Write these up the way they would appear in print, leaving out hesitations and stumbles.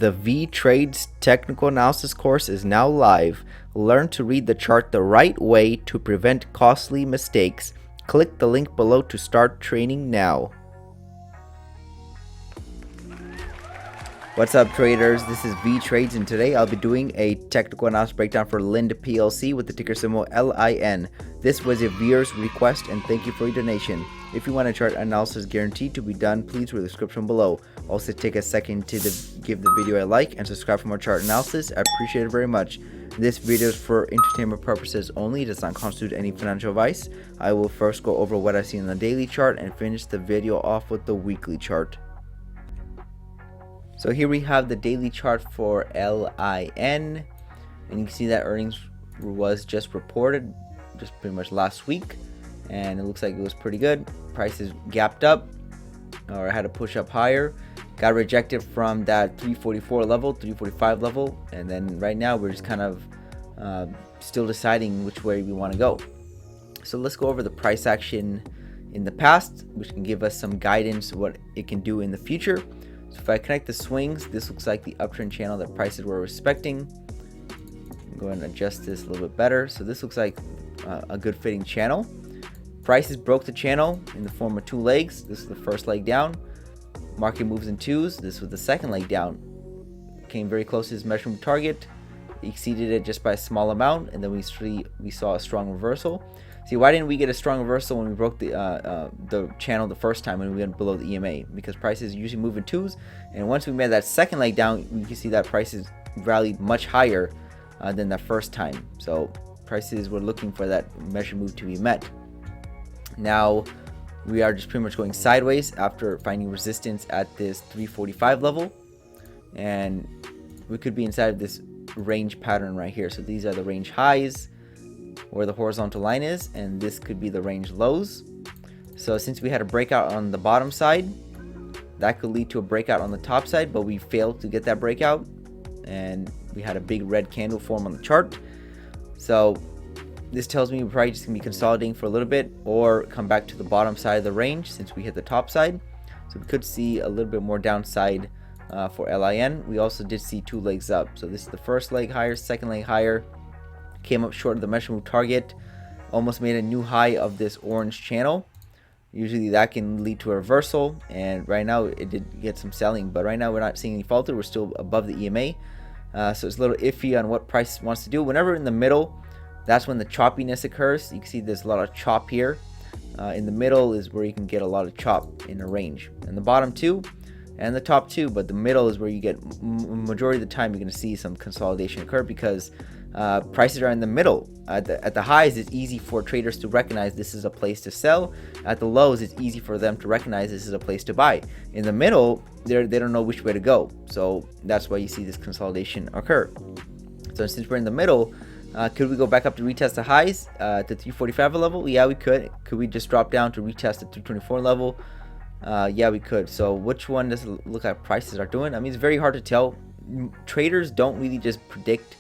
The Vee Trades technical analysis course is now live. Learn to read the chart the right way to prevent costly mistakes. Click the link below to start training now. What's up, traders? This is Vee Trades, and today I'll be doing a technical analysis breakdown for Linde PLC with the ticker symbol LIN. This was a viewer's request, and thank you for your donation. If you want a chart analysis guaranteed to be done, please read the description below. Also, take a second to give the video a like and subscribe for more chart analysis. I appreciate it very much. This video is for entertainment purposes only. It does not constitute any financial advice. I will first go over what I see in the daily chart and finish the video off with the weekly chart. So here we have the daily chart for LIN, and you can see that earnings was just reported just pretty much last week, and it looks like it was pretty good. Prices gapped up or had to push up higher, got rejected from that 344 level, 345 level, and then right now we're just kind of still deciding which way we want to go. So let's go over the price action in the past, which can give us some guidance what it can do in the future. So if I connect the swings, this looks like the uptrend channel that prices were respecting. Go ahead and adjust this a little bit better. So this looks like a good fitting channel. Prices broke the channel in the form of two legs. This is the first leg down. Market moves in twos. This was the second leg down. Came very close to his measurement target. Exceeded it just by a small amount, and then we saw a strong reversal. See, why didn't we get a strong reversal when we broke the channel the first time when we went below the EMA? Because prices usually move in twos, and once we made that second leg down, you can see that prices rallied much higher than the first time. So prices were looking for that measure move to be met. Now we are just pretty much going sideways after finding resistance at this 345 level, and we could be inside of this range pattern right here. So these are the range highs where the horizontal line is, and this could be the range lows. So since we had a breakout on the bottom side, that could lead to a breakout on the top side, but we failed to get that breakout, and we had a big red candle form on the chart. So this tells me we're probably just gonna be consolidating for a little bit or come back to the bottom side of the range since we hit the top side. So we could see a little bit more downside for LIN. We also did see two legs up. So this is the first leg higher, second leg higher. Came up short of the measurement target, almost made a new high of this orange channel. Usually that can lead to a reversal, and right now it did get some selling, but right now we're not seeing any falter. We're still above the EMA, so it's a little iffy on what price wants to do. Whenever in the middle, that's when the choppiness occurs. You can see there's a lot of chop here. In the middle is where you can get a lot of chop in a range, and the bottom two and the top two, but the middle is where you get majority of the time you're going to see some consolidation occur, because prices are in the middle. At the highs, it's easy for traders to recognize this is a place to sell. At the lows, it's easy for them to recognize this is a place to buy. In the middle, they don't know which way to go, so that's why you see this consolidation occur. So since we're in the middle, could we go back up to retest the highs at the 345 level? Yeah, we could. Could we just drop down to retest the 324 level? Yeah, we could. So which one does it look like prices are doing? I mean, it's very hard to tell. Traders don't really just predict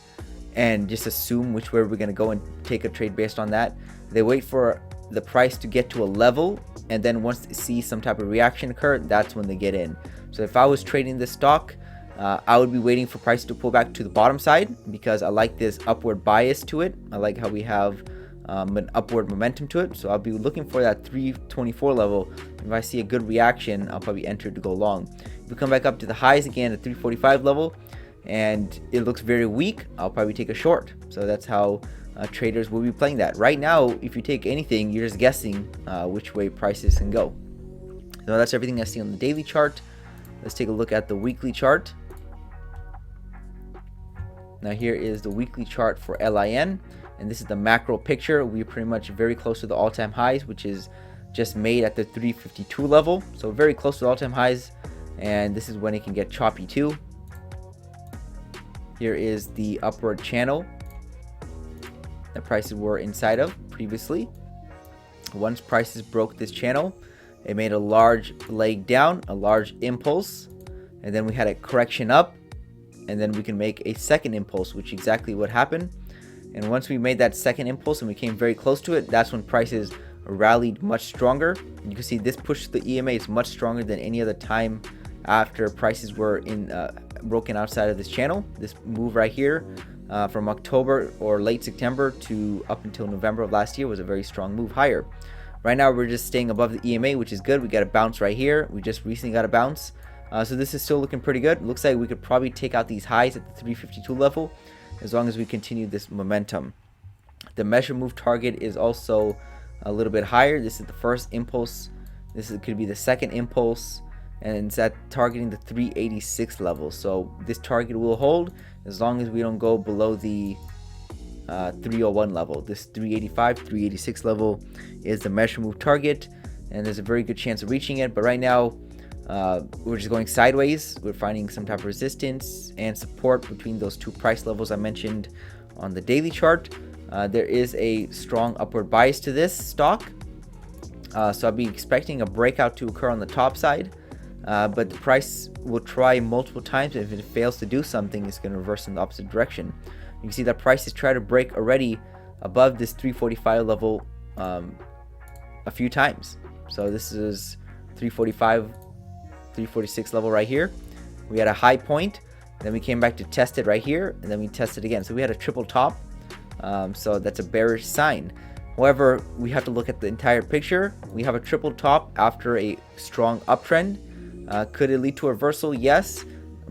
and just assume which way we're going to go and take a trade based on that. They wait for the price to get to a level, and then once they see some type of reaction occur, that's when they get in. So if I was trading this stock, I would be waiting for price to pull back to the bottom side, because I like this upward bias to it. I like how we have an upward momentum to it. So I'll be looking for that 324 level. If I see a good reaction, I'll probably enter to go long. If we come back up to the highs again at 345 level and it looks very weak, I'll probably take a short. So that's how traders will be playing that. Right now, if you take anything, you're just guessing which way prices can go. So that's everything I see on the daily chart. Let's take a look at the weekly chart. Now here is the weekly chart for LIN, and this is the macro picture. We're pretty much very close to the all-time highs, which is just made at the 352 level. So very close to the all-time highs, and this is when it can get choppy too. Here is the upward channel that prices were inside of previously. Once prices broke this channel, it made a large leg down, a large impulse, and then we had a correction up, and then we can make a second impulse, which is exactly what happened. And once we made that second impulse and we came very close to it, that's when prices rallied much stronger. You can see this push to the EMA is much stronger than any other time after prices were in broken outside of this channel. This move right here from October or late September to up until November of last year was a very strong move higher. Right now we're just staying above the EMA, which is good. We got a bounce right here. We just recently got a bounce. So this is still looking pretty good. Looks like we could probably take out these highs at the 352 level as long as we continue this momentum. The measure move target is also a little bit higher. This is the first impulse. Could be the second impulse, and it's at targeting the 386 level. So this target will hold as long as we don't go below the 301 level. This 385, 386 level is the measure move target, and there's a very good chance of reaching it. But right now, we're just going sideways. We're finding some type of resistance and support between those two price levels I mentioned on the daily chart. There is a strong upward bias to this stock, so I'll be expecting a breakout to occur on the top side, but the price will try multiple times. If it fails to do something, it's going to reverse in the opposite direction. You can see that prices try to break already above this 345 level a few times. So this is 345, 346 level right here. We had a high point, then we came back to test it right here, and then we tested again. So we had a triple top. So that's a bearish sign. However, we have to look at the entire picture. We have a triple top after a strong uptrend. Could it lead to a reversal? Yes,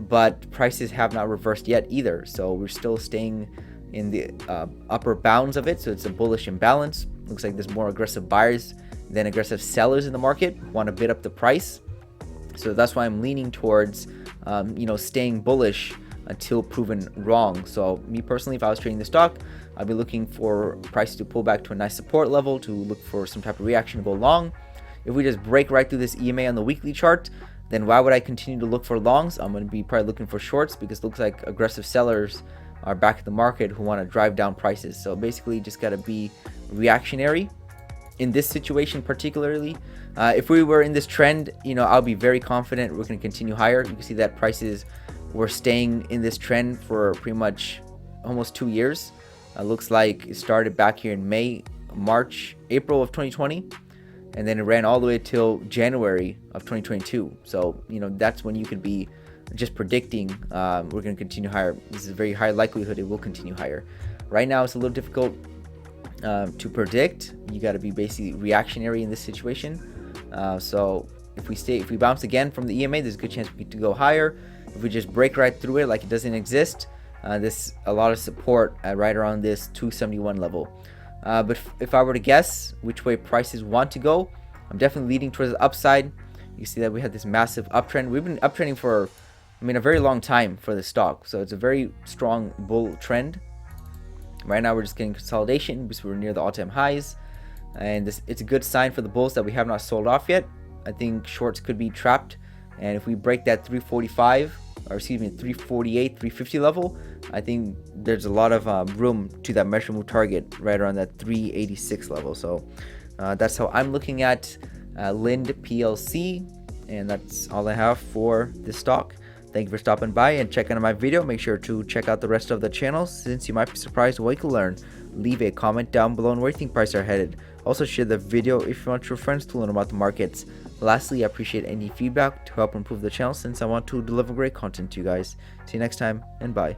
but prices have not reversed yet either. So we're still staying in the upper bounds of it. So it's a bullish imbalance. Looks like there's more aggressive buyers than aggressive sellers in the market who want to bid up the price. So that's why I'm leaning towards, staying bullish until proven wrong. So me personally, if I was trading the stock, I'd be looking for price to pull back to a nice support level, to look for some type of reaction to go long. If we just break right through this EMA on the weekly chart, then why would I continue to look for longs? I'm going to be probably looking for shorts, because it looks like aggressive sellers are back in the market who want to drive down prices. So basically just got to be reactionary in this situation particularly. If we were in this trend, I'll be very confident we're going to continue higher. You can see that prices were staying in this trend for pretty much almost 2 years. Looks like it started back here in April of 2020, and then it ran all the way till January of 2022. So that's when you could be just predicting we're going to continue higher. This is a very high likelihood it will continue higher. Right now it's a little difficult to predict. You got to be basically reactionary in this situation. So if we bounce again from the EMA, there's a good chance we could go higher. If we just break right through it like it doesn't exist, there's a lot of support right around this 271 level. But if I were to guess which way prices want to go, I'm definitely leading towards the upside. You see that we had this massive uptrend. We've been uptrending for, a very long time for the stock. So it's a very strong bull trend. Right now we're just getting consolidation because we're near the all-time highs. And it's a good sign for the bulls that we have not sold off yet. I think shorts could be trapped. And if we break that 348, 350 level, I think there's a lot of room to that measure move target right around that 386 level. So that's how I'm looking at Linde PLC, and that's all I have for this stock. Thank you for stopping by and checking out my video. Make sure to check out the rest of the channels, since you might be surprised what you can learn. Leave a comment down below on where you think prices are headed. Also share the video if you want your friends to learn about the markets. Lastly, I appreciate any feedback to help improve the channel, since I want to deliver great content to you guys. See you next time, and bye.